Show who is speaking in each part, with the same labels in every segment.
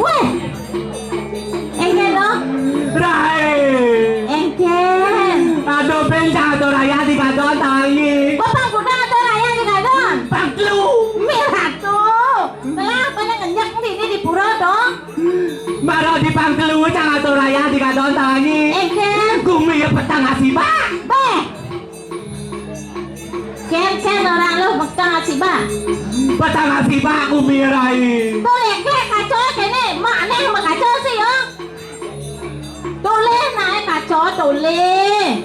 Speaker 1: Weh, engken no?
Speaker 2: Rai.
Speaker 1: Engken.
Speaker 2: Aduh bencana tuh raya di kadon tangi.
Speaker 1: Bapak kuda atau raya di kadon?
Speaker 2: Pangklu.
Speaker 1: Merah tuh. Kenapa yang ngenyak di pura dong?
Speaker 2: Maro di pangklu jangan tuh raya di kadon tangi.
Speaker 1: Engken.
Speaker 2: Gumi ya petang ngasih pak.
Speaker 1: Beh. Ken orang lo bekang ngasih bah.
Speaker 2: Petang ngasih pak gumi rai.
Speaker 1: Boleh kacau kene, mana yang kacau sih yo? Boleh naik kacau boleh.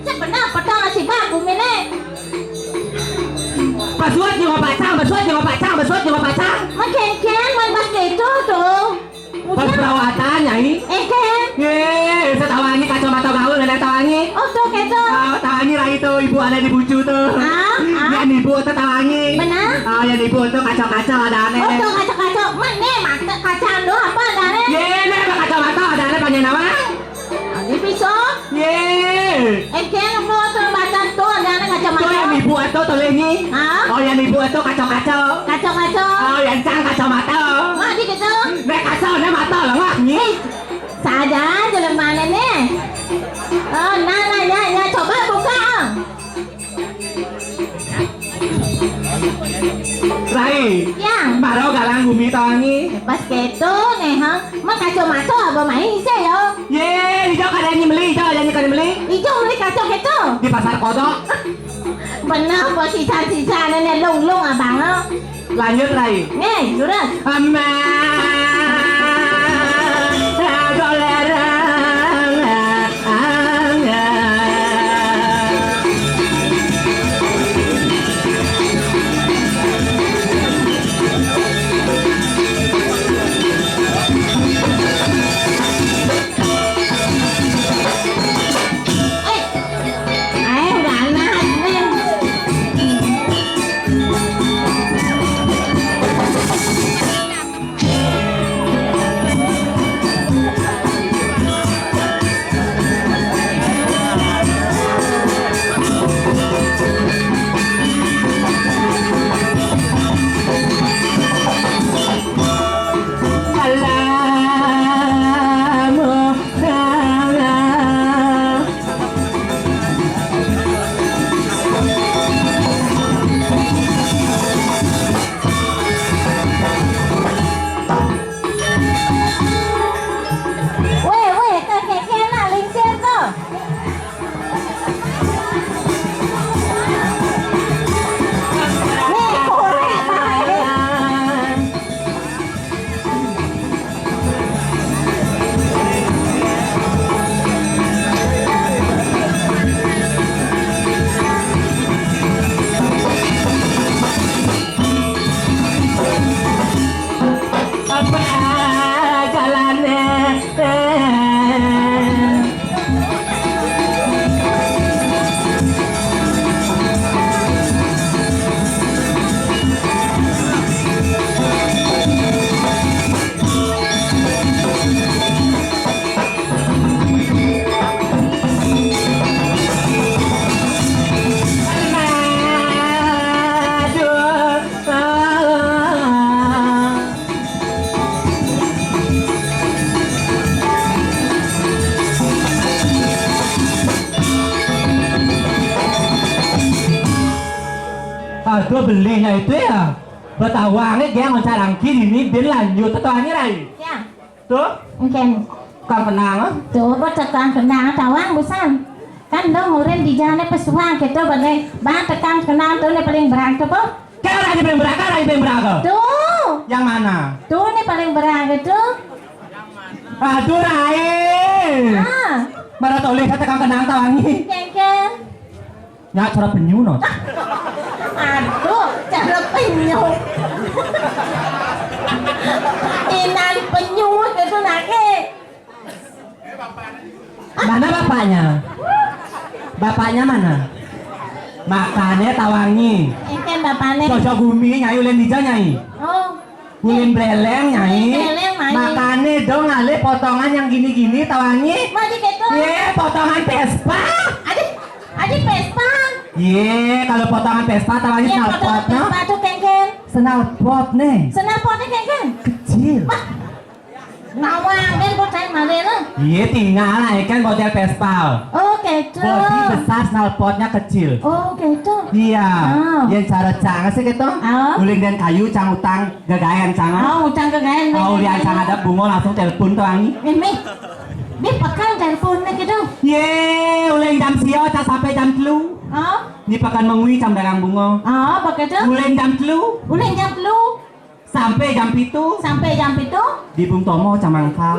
Speaker 1: Sebenarnya petang ngasih bah bumi nih.
Speaker 2: Basuat juga pacang.
Speaker 1: Makin man pakai itu tuh.
Speaker 2: Pas perawatan nyai.
Speaker 1: Ken.
Speaker 2: Ye, setawangi kacamata gaul dan tawangi.
Speaker 1: Oh tuh keto.
Speaker 2: Tawangi rai tuh ibu ada di bucu tuh. Yang ibu tuh tawangi.
Speaker 1: Benar?
Speaker 2: Yang ibu tuh kacau-kacau ada aneh.
Speaker 1: Oh tuh kacau. Mana mata kacang doh apa ada aneh?
Speaker 2: Ye, nih kacamata ada aneh panjang nama.
Speaker 1: Di pisau.
Speaker 2: Ye.
Speaker 1: Ken lo tuh baca tuh ada aneh kacamata.
Speaker 2: Tuh yang ibu tuh tulengi. Oh yang ibu tuh kacau-kacau.
Speaker 1: Kacau.
Speaker 2: Oh yang cang kacamata.
Speaker 1: Mah di gitu.
Speaker 2: Nek kacau nih mata lah wah nyi.
Speaker 1: Sadar jalan mana nih? Oh, ya, coba buka.
Speaker 2: Rai.
Speaker 1: Ya.
Speaker 2: Maro galang bumi tawangi.
Speaker 1: Pas keto nih, ha? Mak kacamata apa main sih yo?
Speaker 2: Ye, hijau kada yang beli,
Speaker 1: Hijau beli kacau keto.
Speaker 2: di pasar kodok.
Speaker 1: Benar, apa sisa-sisa nenek lung abang lo.
Speaker 2: Lanjut Rai.
Speaker 1: Nih, sudah.
Speaker 2: Amma dolerang anga.
Speaker 1: Udah anak nih. Weh, kakek nak lingkir tuh. Nih, korek banget.
Speaker 2: Apa jalannya? Aduh belinya itu ya betawangnya dia ngoncarang kiri ini dia lanjut tetangnya Rai.
Speaker 1: Ya,
Speaker 2: Tuh
Speaker 1: mungkin.
Speaker 2: kang penang.
Speaker 1: Tuh, tekan kenang tawang busan. Kan dong murid di jalan pesuang kita bagai bahan tekan kenang tuh nih paling berat tuh.
Speaker 2: Kan Rai paling beraka, Rai paling beraka.
Speaker 1: Tuh.
Speaker 2: Yang mana?
Speaker 1: Tuh nih paling berat tuh.
Speaker 2: Aduh Rai. Mana toleh kata kang kenang tawangi.
Speaker 1: Kengken.
Speaker 2: Ya cara penyu no.
Speaker 1: Aduh, cara penyu. Inan penyu itu nake.
Speaker 2: Mana bapaknya? Bapaknya mana? Makannya tawangi.
Speaker 1: Kengken bapaknya.
Speaker 2: Cocok gumi nyai ulen dija nyai.
Speaker 1: Oh.
Speaker 2: Ulin beleng nyai.
Speaker 1: Beleng, Nyai.
Speaker 2: Makannya dong ale potongan yang gini-gini tawangi.
Speaker 1: Madi gitu.
Speaker 2: Ye, potongan Vespa.
Speaker 1: Adik Vespa.
Speaker 2: Ye, kalau potongan Vespa tawangi
Speaker 1: Ya,
Speaker 2: snalpot no.
Speaker 1: Vespa tuh kengken.
Speaker 2: Snalpot nih.
Speaker 1: Senapotnya kengken.
Speaker 2: Kecil.
Speaker 1: Nawang kan kok saya malah lah.
Speaker 2: Iya tinggal lah kan model Vespa.
Speaker 1: Oh gitu.
Speaker 2: Bodi besar, knalpotnya kecil.
Speaker 1: Oh gitu.
Speaker 2: Iya.
Speaker 1: Oh.
Speaker 2: Yang cara canggih sih gitu.
Speaker 1: Oh.
Speaker 2: Guling dan kayu, cang utang, gagayan canggih.
Speaker 1: Oh, utang ke gaya.
Speaker 2: Kalau lihat cang ada bunga langsung telepon tuh Angi.
Speaker 1: Mi. Dia pekan teleponnya gitu.
Speaker 2: Ye, uling jam sio tak sampai jam telu.
Speaker 1: Oh.
Speaker 2: Ini pakan mengui jam dagang bunga.
Speaker 1: Oh, begitu.
Speaker 2: Uling jam telu
Speaker 1: Udah jam lu
Speaker 2: sampai jam pitu.
Speaker 1: sampai jam itu.
Speaker 2: Di Bung Tomo camangkal.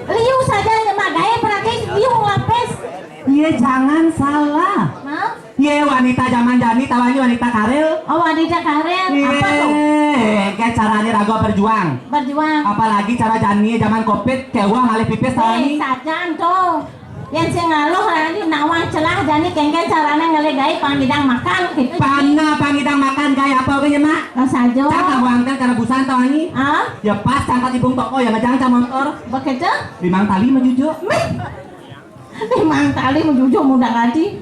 Speaker 1: Liu saja magai pakai liu lapis.
Speaker 2: Ye, jangan salah.
Speaker 1: Hah?
Speaker 2: Ye, wanita zaman jani tawanya wanita karil.
Speaker 1: Oh, wanita karir apa tuh?
Speaker 2: Kayak caranya rago berjuang.
Speaker 1: Berjuang.
Speaker 2: Apalagi cara jani zaman covid kayak uang ngalih pipis tawani.
Speaker 1: Sajan tuh. Yang saya ngaluh lagi nawang celah jadi kengken caranya ngelegai pangidang makan gitu.
Speaker 2: Pana pangidang makan kayak apa oke mak?
Speaker 1: Oh saja.
Speaker 2: Cakap uangkan karena busan tawani.
Speaker 1: Ah,
Speaker 2: Ya pas cangkat di Bung Toko ya ngejang cang motor.
Speaker 1: begitu?
Speaker 2: Limang tali menuju.
Speaker 1: Memang tali menjujur mudah lagi.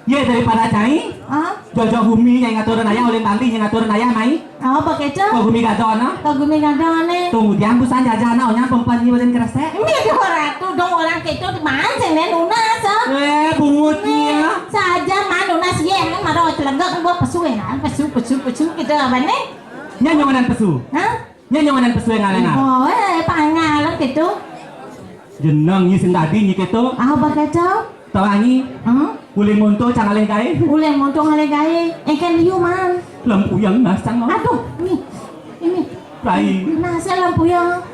Speaker 2: Ye daripada cai.
Speaker 1: Ah,
Speaker 2: Jojo Humi yang ngaturin ayah oleh Bali yang ngaturin ayah mai.
Speaker 1: oh begitu?
Speaker 2: Kau Humi gadon no.
Speaker 1: Kau gumi gadon nih.
Speaker 2: Kemudian busan jajan nya perempuan ini badan kresek.
Speaker 1: Ini orang tuh dong orang itu di mana sih nih lunas ah?
Speaker 2: Bungutnya.
Speaker 1: Saja mana lunas ya, mà rồi telenggak gua pesu ya, pesu gitu apa nih?
Speaker 2: Nya nyawanan pesu.
Speaker 1: Hah?
Speaker 2: Nya nyawanan pesu yang ngalengan.
Speaker 1: Oh, pangalan gitu.
Speaker 2: Jeneng nyi sing tadi nyi kitu.
Speaker 1: Ah, begitu?
Speaker 2: Tawangi
Speaker 1: Hah?
Speaker 2: uling monto cangaleh gae.
Speaker 1: Uleng montong ngale gaye, engken liu man.
Speaker 2: Lampu yang nasang no.
Speaker 1: Aduh, ini.
Speaker 2: Rai.
Speaker 1: Nasi lampu yang.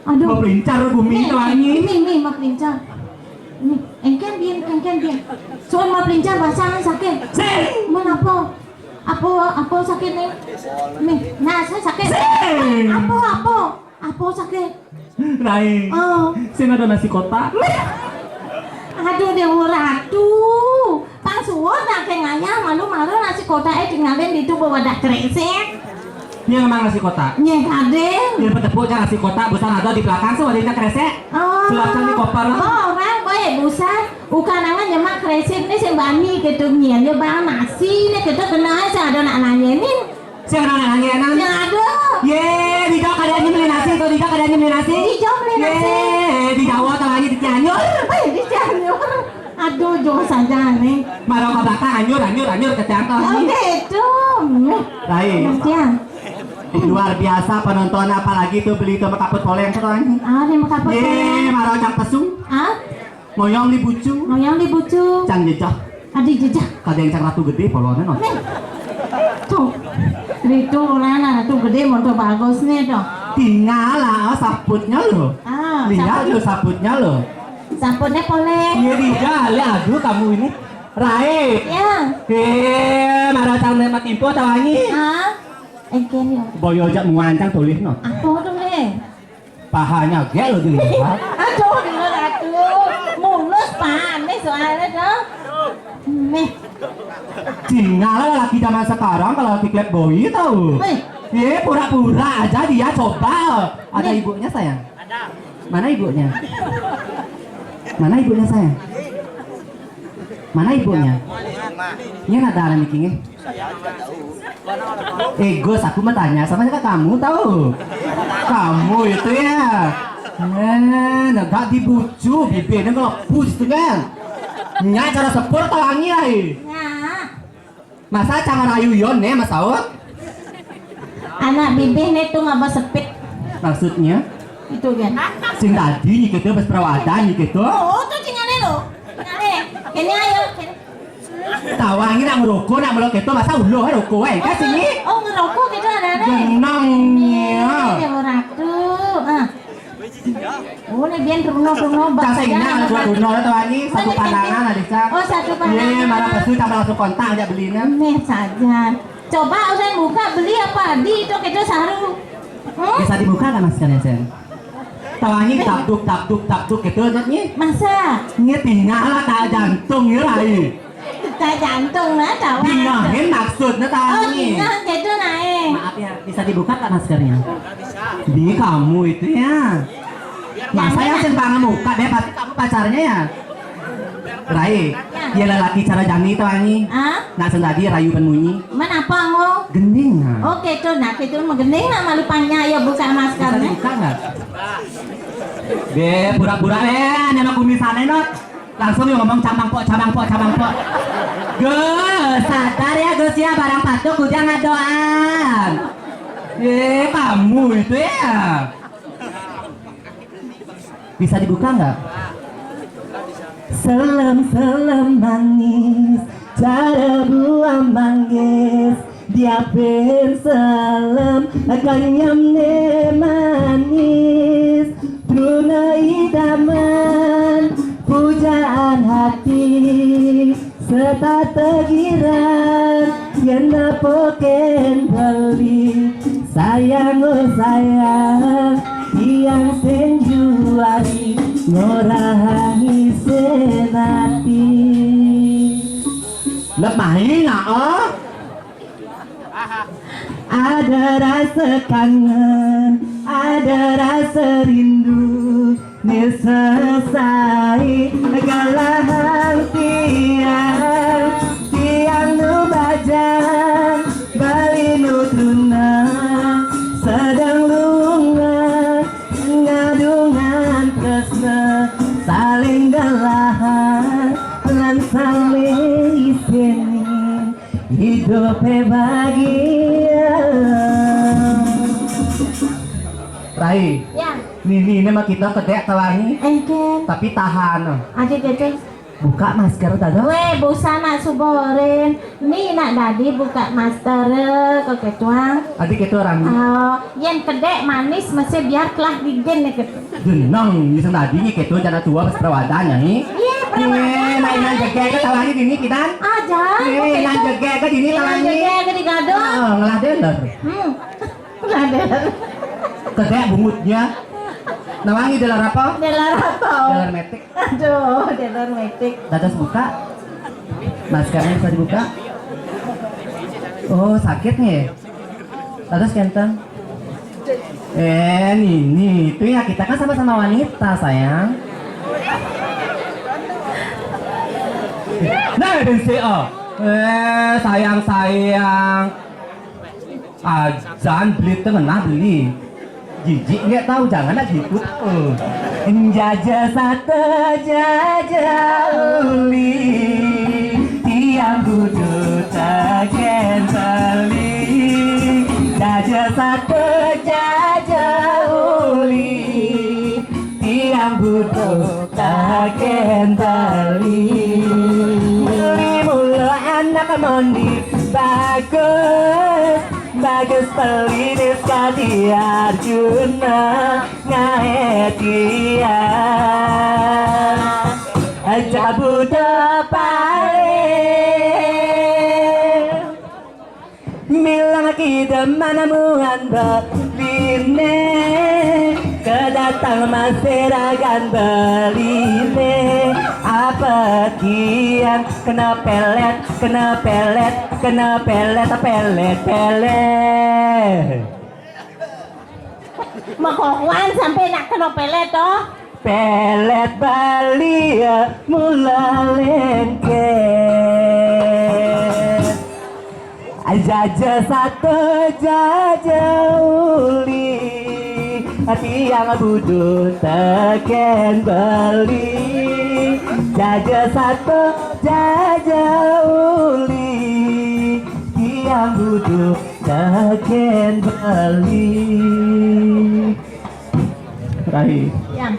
Speaker 1: Aduh.
Speaker 2: Mepelincar bumi tawangi.
Speaker 1: Ini maplincar. Ini, engken dia. Soal maplincar basangan sakit.
Speaker 2: Sing.
Speaker 1: Mana apa? Apa sakit nih? Nih, nah saya sakit.
Speaker 2: Sing.
Speaker 1: Apa sakit?
Speaker 2: Rai.
Speaker 1: Oh.
Speaker 2: Sing ada nasi kotak.
Speaker 1: Aduh dewa ratu. Pang suwon nak ngaya malu-malu nasi kotak tinggalin di tubuh wadah kresek.
Speaker 2: Nya emang nasi kotak.
Speaker 1: Nyeng kadeng.
Speaker 2: Dia petepuk nasi kotak busan ada di belakang so wadina kresek.
Speaker 1: Oh.
Speaker 2: Selatan di koper.
Speaker 1: Oh, orang boleh busan. Ukanangan nyemak kresek nih sing bani gitu nyen yo bang nasi nih gitu kena aja ada nak nanyain.
Speaker 2: Sing ana nangenan.
Speaker 1: Ya ada.
Speaker 2: Ye, di Jawa kadang beli nasi atau di Jawa kadang beli nasi.
Speaker 1: Di Jawa beli nasi.
Speaker 2: Ye, di Jawa tawangi di Cianjur.
Speaker 1: Di Cianjur. Aduh, jauh saja nih.
Speaker 2: Marau ke belakang anyur ke Cianjur
Speaker 1: Oh
Speaker 2: tawangi.
Speaker 1: gitu.
Speaker 2: Rai.
Speaker 1: Kasihan.
Speaker 2: Luar biasa penonton apalagi tuh beli tuh kaput poleng tawangi.
Speaker 1: Ah, ini mau kapal.
Speaker 2: Ye, marau cang pesu.
Speaker 1: Ah,
Speaker 2: Moyong di bucu.
Speaker 1: ngoyang di bucu.
Speaker 2: Cang jejak.
Speaker 1: Adik jejak.
Speaker 2: Kadang cang ratu gede polonnya no.
Speaker 1: Nih. Tuh. Itu orang ratu gede motor bagus nih dong.
Speaker 2: Tinggal lah saputnya lo.
Speaker 1: Ah,
Speaker 2: Lihat lo saputnya lo.
Speaker 1: sampurnya poleng.
Speaker 2: Iya Dija, aduh kamu ini. Rai.
Speaker 1: Ya.
Speaker 2: Marau cang nemat info tawangi.
Speaker 1: Ah, engken ya.
Speaker 2: Boyo jak muancang tulis no.
Speaker 1: Apa tuh nih?
Speaker 2: Pahanya gak lo dilihat.
Speaker 1: Aduh, dengar aduh. Mulus pan nih soalnya dong. Nih.
Speaker 2: Tinggal laki zaman sekarang kalau laki klep boy tahu.
Speaker 1: Nih.
Speaker 2: Pura-pura aja dia coba. Ada
Speaker 1: Nih.
Speaker 2: ibunya sayang? Mana ibunya? Mana ibunya sayang? Mana ibunya? Ini ada dalam mikingnya. Gus, aku mau tanya sama kamu tahu. Kamu itu ya. Nggak dibucu, bibirnya ngelebus tuh kan. Nya cara sepur tawangi lah.
Speaker 1: Nah.
Speaker 2: Masa cara rayu yon nih mas Aut?
Speaker 1: Anak bibih nih tuh nggak sepit.
Speaker 2: Maksudnya?
Speaker 1: Itu kan.
Speaker 2: Sing tadi gitu pas perawatan gitu.
Speaker 1: Oh, tuh cingane lo. Cingane. Kene ayo.
Speaker 2: Tawangi nak ngerokok nak melok itu masa ulo ngerokok kan sini.
Speaker 1: Oh, ngerokok gitu ada.
Speaker 2: Genangnya.
Speaker 1: Ya ratu. Ah. Oh, ini biar runo-runo
Speaker 2: Casengnya dua runo tawangi satu pandangan ada cak.
Speaker 1: Oh, satu pandangan.
Speaker 2: Iya, marah pesu tambah langsung kontak aja belinya.
Speaker 1: Nih saja. Coba usai buka beli apa di itu kita saru.
Speaker 2: Bisa dibuka kan mas kalian sen? Tawangi takduk gitu nih.
Speaker 1: Masa?
Speaker 2: Ini tinggal lah tak jantung ya lagi.
Speaker 1: Tak jantung lah tawa.
Speaker 2: Dingahin maksudnya
Speaker 1: Oh,
Speaker 2: tawangi.
Speaker 1: dinah gitu naik.
Speaker 2: Maaf ya, bisa dibuka kan maskernya? Di kamu itu ya. Masa yang sempang muka deh, pasti kamu pacarnya ya? Rai,
Speaker 1: Ya.
Speaker 2: Dia lelaki cara jani tuh ani.
Speaker 1: Ah,
Speaker 2: Nak sendadi rayu penmunyi.
Speaker 1: mana apa ngo?
Speaker 2: Gending nah.
Speaker 1: Oh gitu, nah gitu menggending nak malu panya ya buka
Speaker 2: Bisa
Speaker 1: maskernya.
Speaker 2: dibuka nggak? Be, pura-pura nama kumisannya not. Langsung yang ngomong cabang po. Gus, sadar ya Gus ya barang patuk udah ngadoan. Kamu itu ya. Bisa dibuka nggak? Selam manis, cara buang manggis. Dia pensalam akan nyamne manis. Tuna idaman, pujaan hati. Serta tegiran, yang napoken beli. Sayang oh sayang, yang senjuari ngorahangi senati. Lepahin nggak oh? Ada rasa kangen, ada rasa rindu. Ni selesai galahang tiang nu bajang bali nu tunang sedang lunga ngadungan tresna saling galahan lan saling iseni hidup bahagia. Rai,
Speaker 1: Ya,
Speaker 2: ini mah kita kedek tawangi,
Speaker 1: engken.
Speaker 2: tapi tahan.
Speaker 1: Adik gitu.
Speaker 2: Buka masker tadi.
Speaker 1: Weh, busana suboren. Ni nak dadi buka master kok ketuang.
Speaker 2: Adik itu orang
Speaker 1: Oh, yang kedek manis mesti biar kelah digen ya gitu.
Speaker 2: jenang, bisa tadi nih gitu jana tua pas perawatannya nih.
Speaker 1: Iya, perawatan.
Speaker 2: Nainan jaga ke tawangi dini kita.
Speaker 1: Aja.
Speaker 2: Nainan jaga ke dini tawangi.
Speaker 1: Jaga ke digado.
Speaker 2: Ngelah deler.
Speaker 1: Ngader.
Speaker 2: Kedek bungutnya. Nawangi deler apa?
Speaker 1: Delar apa?
Speaker 2: Deler metik.
Speaker 1: Aduh, delar metik.
Speaker 2: Dadas buka. Maskernya bisa dibuka. Oh, sakit nih. Dadas kentang. Nih, itu ya kita kan sama-sama wanita, sayang. Nah, dan CEO. Sayang. Azan beli tengah beli. Jijik nggak tahu jangan lagi ikut. Jajah sate jajah uli tiang kudu tagen tali. Jajah sate jajah uli tiang kudu tagen tali. Mula anak mondi bagus peliris kadi Arjuna ngaetia aja budak pale milang kita mana muan beline kedatang maseragan beline apa kian kena pelet
Speaker 1: Makokuan sampai nak kena pelet toh.
Speaker 2: pelet Bali mula lengket jaja satu jaja uli hati yang budu teken Bali jaja satu jaja uli yang budu teken Bali. Rai
Speaker 1: Yang.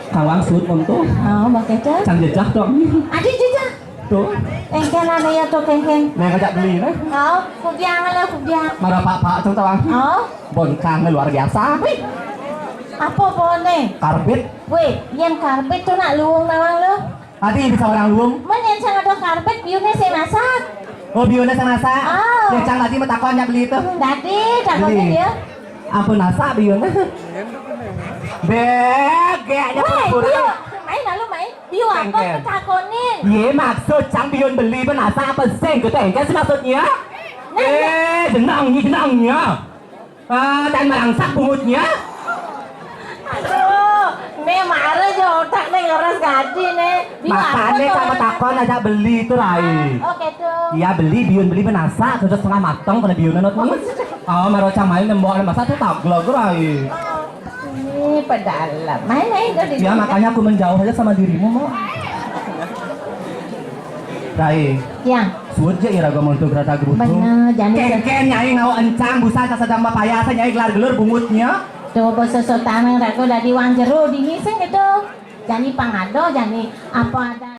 Speaker 2: kawang sud untuk
Speaker 1: Oh, pakai cek.
Speaker 2: cang jejak dong
Speaker 1: Adik jejak.
Speaker 2: tuh
Speaker 1: Engken ada ya tuh kengkeng.
Speaker 2: neng ngajak beli nih
Speaker 1: Oh, kubiang lah kubiang.
Speaker 2: marah pak cang tawang
Speaker 1: Oh,
Speaker 2: boncang luar biasa
Speaker 1: wih. Apa boleh?
Speaker 2: karbit
Speaker 1: Wih, yang karpet tuh nak luung nawang lu.
Speaker 2: tadi bisa orang luung
Speaker 1: Men yang sangat ada karpet biunya saya masak.
Speaker 2: oh biona sang nasa
Speaker 1: Oh.
Speaker 2: yang cang tadi metakon nyak beli itu
Speaker 1: Tadi takutnya
Speaker 2: Beli.
Speaker 1: dia.
Speaker 2: ampun nasa biona begeknya
Speaker 1: Wih,
Speaker 2: pura
Speaker 1: biu. Main lalu main. Biu apa
Speaker 2: Kengkeng.
Speaker 1: ketakonin?
Speaker 2: Ye maksud cang bion beli benasa apa sen ketengkan sih maksudnya jenangnya dan merangsak bungutnya
Speaker 1: Aduh, me marah ya otak nih ngeres gaji nih.
Speaker 2: Makanya sama takon aja beli itu Rai.
Speaker 1: Oke tuh.
Speaker 2: Iya beli biun beli menasa sudah setengah matang pada biunan nih. Oh merocak main nembok masak tuh tak glog Rai.
Speaker 1: Ini pedalam. Main jadi.
Speaker 2: Ya makanya aku menjauh aja sama dirimu mau. Rai.
Speaker 1: Ya.
Speaker 2: Suja ira gua untuk rata gerutu.
Speaker 1: Bener, jangan.
Speaker 2: Ken nyai ngau encang busa sedang bapayasa nyai gelar gelur bungutnya.
Speaker 1: Tuh basa tanang rago dari wan jero di ngising itu. Jani pangado, jani apa ada